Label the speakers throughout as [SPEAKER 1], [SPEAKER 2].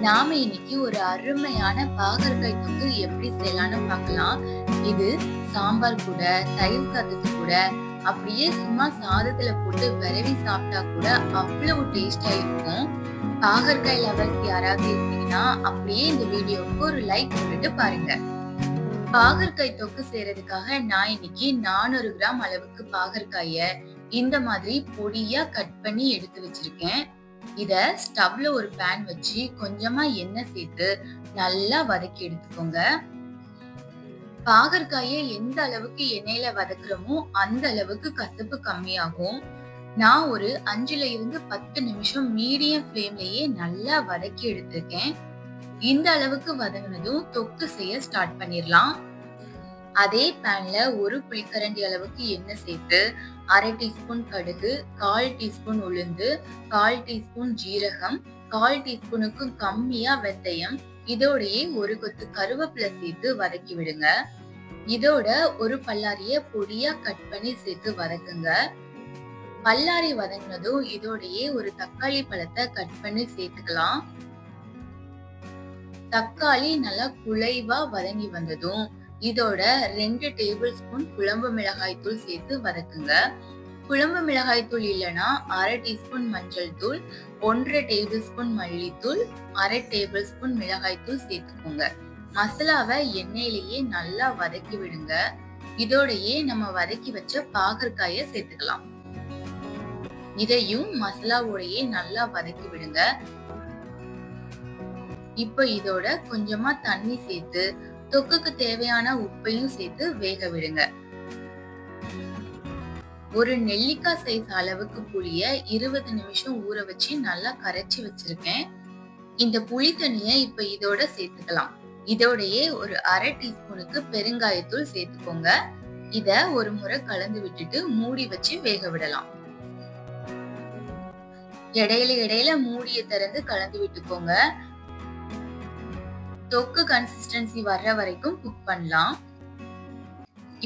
[SPEAKER 1] நாம இன்னைக்கு ஒரு அருமையான பாகற்காய் தொக்கு எப்படி செய்யலாம்னு பார்க்கலாம். இது சாம்பார் கூட, தயிர் சாதத்து கூட, அப்படியே சும்மா சாதத்துல போட்டு விரவி சாப்பிட்டா கூட அவ்வளவு டேஸ்டா இருக்கும். பாகற்காய் லவர்ஸ் யாராவது இருந்தீங்கன்னா அப்படியே இந்த வீடியோவுக்கு ஒரு லைக் போட்டுட்டு பாருங்க. பாகற்காய் தொக்கு செய்யறதுக்காக நான் இன்னைக்கு 400 கிராம் அளவுக்கு பாகற்காய இந்த மாதிரி பொடியா கட் பண்ணி எடுத்து வச்சிருக்கேன். இத ஸ்டவ்ல ஒரு பேன் வச்சு கொஞ்சமா எண்ணெய் சேர்த்து நல்லா வதக்கி எடுத்துக்கோங்க. பாகற்காய எந்த அளவுக்கு எண்ணெயில வதக்குறோமோ அந்த அளவுக்கு கசப்பு கம்மியாகும். நான் ஒரு 5ல இருந்து 10 நிமிஷம் மீடியம் ஃப்ளேம்லயே நல்லா வதக்கி எடுத்திருக்கேன். இந்த அளவுக்கு வதங்கினதும் தொக்கு செய்ய ஸ்டார்ட் பண்ணிடலாம். அதே பேன்ல ஒரு குழிக்கரண்டி அளவுக்கு எண்ணெய் சேர்த்து 1/2 டீஸ்பூன் கடுகு, 1/4 டீஸ்பூன் உளுந்து, 1/4 டீஸ்பூன் ஜீரகம், 1/4 டீஸ்பூனுக்கும் கம்மியா வெந்தயம், இதோடயே ஒரு கொத்து கருவேப்பிலை சேர்த்து வதக்கி விடுங்க. இதோட ஒரு பல்லாரிய பொடியா கட் பண்ணி சேர்த்து வதக்குங்க. பல்லாரி வதங்கினதும் இதோடயே ஒரு தக்காளி பழத்தை கட் பண்ணி சேர்த்துக்கலாம். தக்காளி நல்லா குழைவா வதங்கி வந்ததும் இதோட 2 டேபிள் ஸ்பூன் குழம்பு மிளகாய் தூள் சேர்த்து வதக்குங்க. குழம்பு மிளகாய் தூள் இல்லைன்னா 1/2 டீஸ்பூன் மஞ்சள் தூள், 1 டேபிள் ஸ்பூன் மல்லித்தூள், 1/2 டேபிள் ஸ்பூன் மிளகாய் தூள் சேர்த்துக்கோங்க. மசாலாவை எண்ணெயிலேயே நல்லா வதக்கி விடுங்க. இதோடயே நம்ம வதக்கி வச்ச பாகற்காய சேர்த்துக்கலாம். இதையும் மசாலாவோடயே நல்லா வதக்கி விடுங்க. இப்போ இதோட கொஞ்சமா தண்ணி சேர்த்து தொக்குக்கு தேவையான உப்பையும் சேர்த்து வேக விடுங்க. ஒரு நெல்லிக்காய் சைஸ் அளவுக்கு புளிய 20 நிமிஷம் ஊற வச்சு நல்லா கரைச்சி வச்சிருக்கேன். இந்த புளி தண்ணிய இப்ப இதோட சேர்த்துக்கலாம். இதோடயே ஒரு 1/2 டீஸ்பூனுக்கு பெருங்காயத்தூள் சேர்த்துக்கோங்க. இத ஒரு முறை கலந்து விட்டுட்டு மூடி வச்சு வேக விடலாம். இடையில மூடியை திறந்து கலந்து விட்டுக்கோங்க. தொக்கு கன்சிஸ்டன்சி வர்ற வரைக்கும் குக் பண்ணலாம்.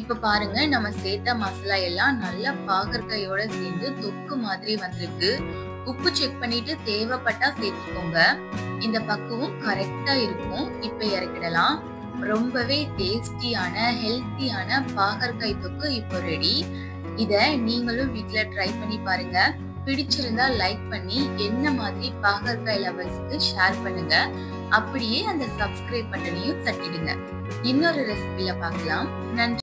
[SPEAKER 1] இப்ப பாருங்க, நம்ம சேர்த்த மசாலா எல்லாம் நல்லா பாகற்காயோட சேர்ந்து தொக்கு மாதிரி வந்திருக்கு. உப்பு செக் பண்ணிட்டு தேவைப்பட்டா சேர்த்துக்கோங்க. இந்த பக்குவம் கரெக்டா இருக்கும். இப்ப இறக்கிடலாம். ரொம்பவே டேஸ்டியான ஹெல்த்தியான பாகற்காய் தொக்கு இப்போ ரெடி. இத நீங்களும் வீட்ல ட்ரை பண்ணி பாருங்க. பிடிச்சிருந்தா லைக் பண்ணி என்ன மாதிரி பாகற்காய் லவர்ஸ்க்கு ஷேர் பண்ணுங்க. அப்படியே அந்த சப்ஸ்கிரைப் பட்டனையும் தட்டிடுங்க. இன்னொரு ரெசிபில பார்க்கலாம். நன்றி.